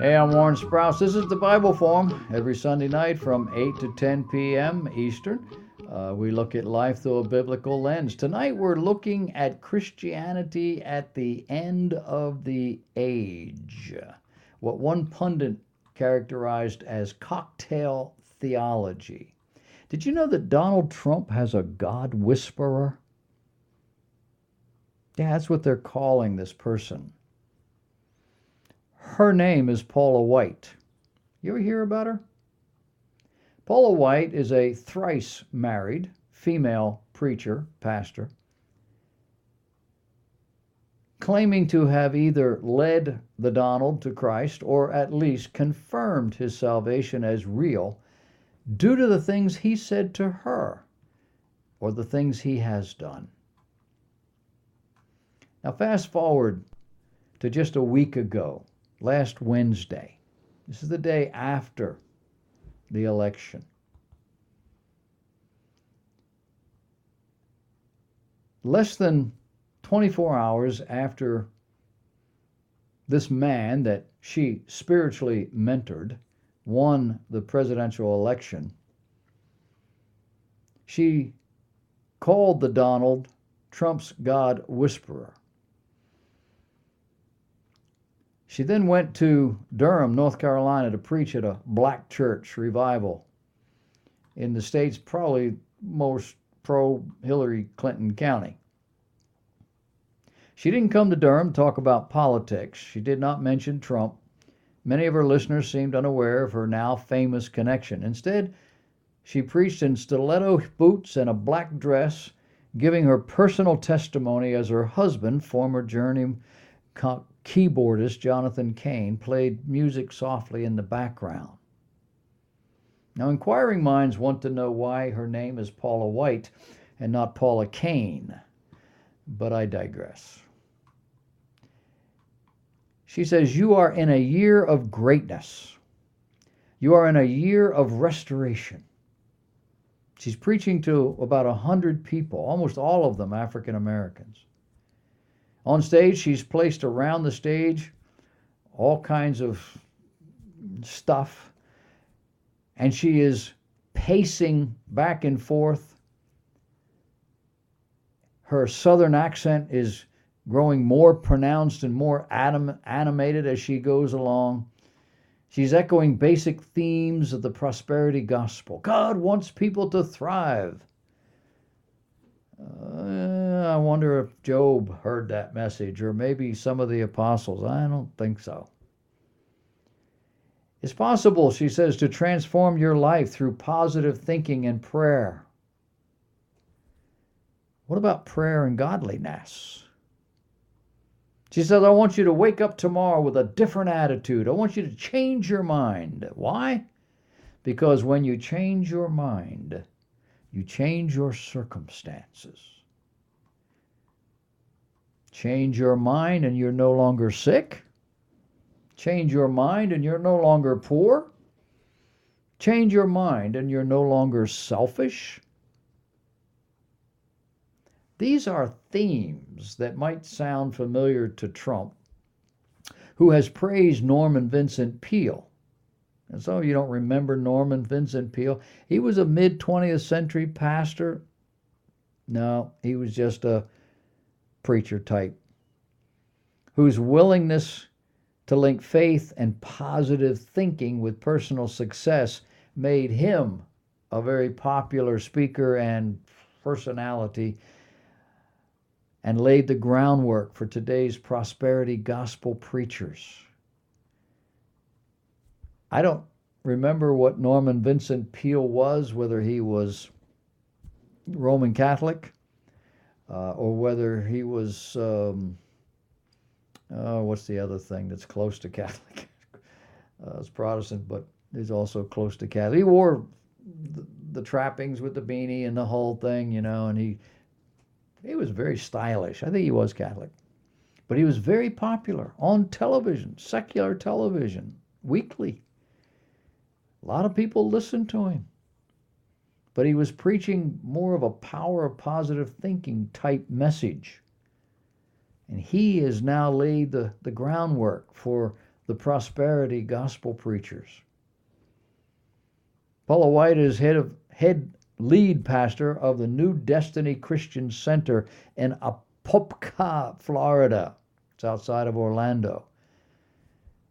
Hey, I'm Warren Sprouse. This is the Bible Forum every Sunday night from 8 to 10 p.m. Eastern. We look at life through a biblical lens. Tonight we're looking at Christianity at the end of the age, what one pundit characterized as cocktail theology. Did you know that Donald Trump has a God whisperer? Yeah, that's what they're calling this person. Her name is Paula White. You ever hear about her? Paula White is a thrice married female preacher, pastor, claiming to have either led the Donald to Christ or at least confirmed his salvation as real due to the things he said to her or the things he has done. Now, fast forward to just a week ago, last Wednesday. This is the day after the election. Less than 24 hours after this man that she spiritually mentored won the presidential election, she called the Donald Trump's God whisperer. She then went to Durham, North Carolina, to preach at a black church revival in the state's probably most pro-Hillary Clinton county. She didn't come to Durham to talk about politics. She did not mention Trump. Many of her listeners seemed unaware of her now famous connection. Instead, she preached in stiletto boots and a black dress, giving her personal testimony as her husband, former Journey keyboardist Jonathan Cain, played music softly in the background. Now, inquiring minds want to know why her name is Paula White and not Paula Cain, but I digress. She says, "You are in a year of greatness. You are in a year of restoration." She's preaching to about 100 people, almost all of them African Americans. On stage, she's placed around the stage all kinds of stuff, and she is pacing back and forth. Her southern accent is growing more pronounced and more animated as she goes along. She's echoing basic themes of the prosperity gospel. God wants people to thrive. I wonder if Job heard that message, or maybe some of the apostles. I don't think so. It's possible, she says, to transform your life through positive thinking and prayer. What about prayer and godliness? She says, I want you to wake up tomorrow with a different attitude. I want you to change your mind. Why? Because when you change your mind, you change your circumstances. Change your mind and you're no longer sick. Change your mind and you're no longer poor. Change your mind and you're no longer selfish. These are themes that might sound familiar to Trump, who has praised Norman Vincent Peale. And some of you don't remember Norman Vincent Peale. He was a mid-20th century pastor. No, he was just a preacher type whose willingness to link faith and positive thinking with personal success made him a very popular speaker and personality and laid the groundwork for today's prosperity gospel preachers. I don't remember what Norman Vincent Peale was, whether he was Roman Catholic or whether he was, what's the other thing that's close to Catholic? It's Protestant, but he's also close to Catholic. He wore the trappings with the beanie and the whole thing, and he was very stylish. I think he was Catholic. But he was very popular on television, secular television, weekly. A lot of people listened to him. But he was preaching more of a power of positive thinking type message. And he has now laid the groundwork for the prosperity gospel preachers. Paula White is head lead pastor of the New Destiny Christian Center in Apopka, Florida. It's outside of Orlando.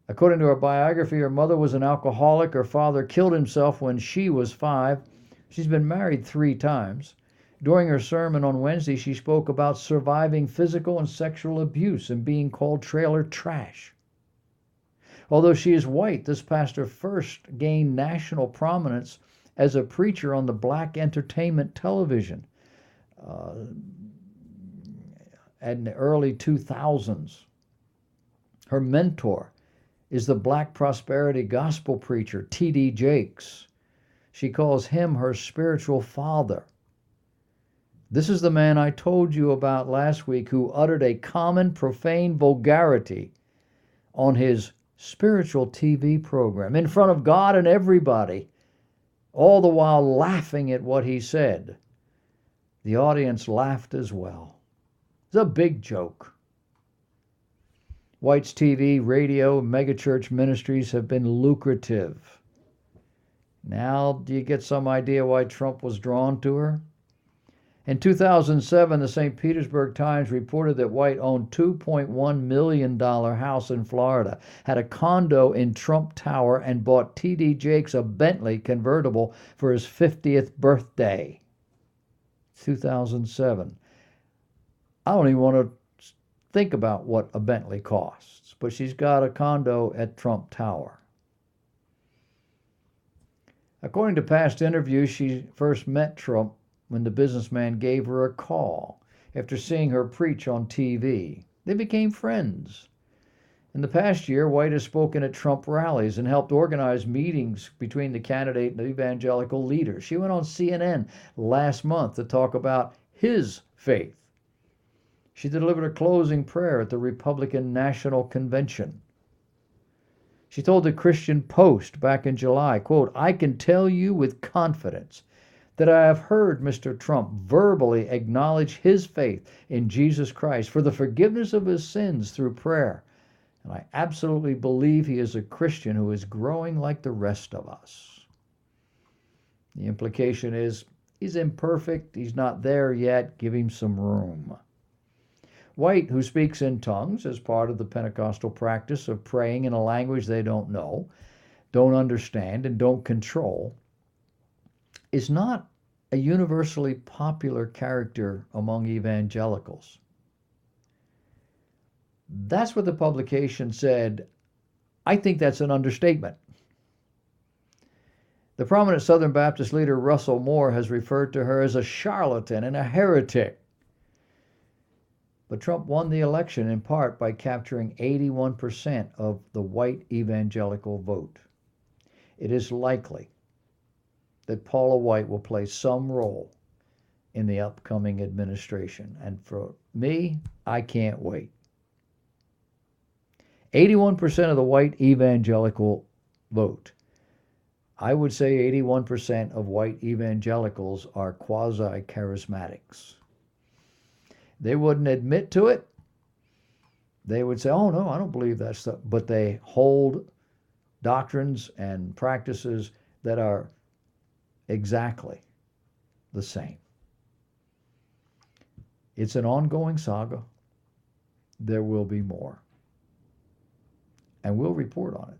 According to her biography, her mother was an alcoholic. Her father killed himself when she was 5. She's been married 3 times. During her sermon on Wednesday, she spoke about surviving physical and sexual abuse and being called trailer trash. Although she is white, this pastor first gained national prominence as a preacher on the black entertainment television in the early 2000s. Her mentor is the black prosperity gospel preacher, T.D. Jakes. She calls him her spiritual father. This is the man I told you about last week who uttered a common profane vulgarity on his spiritual TV program in front of God and everybody, all the while laughing at what he said. The audience laughed as well. It's a big joke. White's TV, radio, megachurch ministries have been lucrative. Now, do you get some idea why Trump was drawn to her? In 2007, the St. Petersburg Times reported that White owned $2.1 million house in Florida, had a condo in Trump Tower, and bought T.D. Jakes a Bentley convertible for his 50th birthday. 2007. I don't even want to think about what a Bentley costs, but she's got a condo at Trump Tower. According to past interviews, she first met Trump when the businessman gave her a call after seeing her preach on TV. They became friends. In the past year, White has spoken at Trump rallies and helped organize meetings between the candidate and the evangelical leaders. She went on CNN last month to talk about his faith. She delivered a closing prayer at the Republican National Convention. She told the Christian Post back in July, quote, "I can tell you with confidence that I have heard Mr. Trump verbally acknowledge his faith in Jesus Christ for the forgiveness of his sins through prayer. And I absolutely believe he is a Christian who is growing like the rest of us." The implication is he's imperfect, he's not there yet, give him some room. White, who speaks in tongues as part of the Pentecostal practice of praying in a language they don't know, don't understand, and don't control, is not a universally popular character among evangelicals. That's what the publication said. I think that's an understatement. The prominent Southern Baptist leader Russell Moore has referred to her as a charlatan and a heretic. But Trump won the election in part by capturing 81% of the white evangelical vote. It is likely that Paula White will play some role in the upcoming administration. And for me, I can't wait. 81% of the white evangelical vote. I would say 81% of white evangelicals are quasi-charismatics. They wouldn't admit to it. They would say, oh, no, I don't believe that stuff. But they hold doctrines and practices that are exactly the same. It's an ongoing saga. There will be more. And we'll report on it.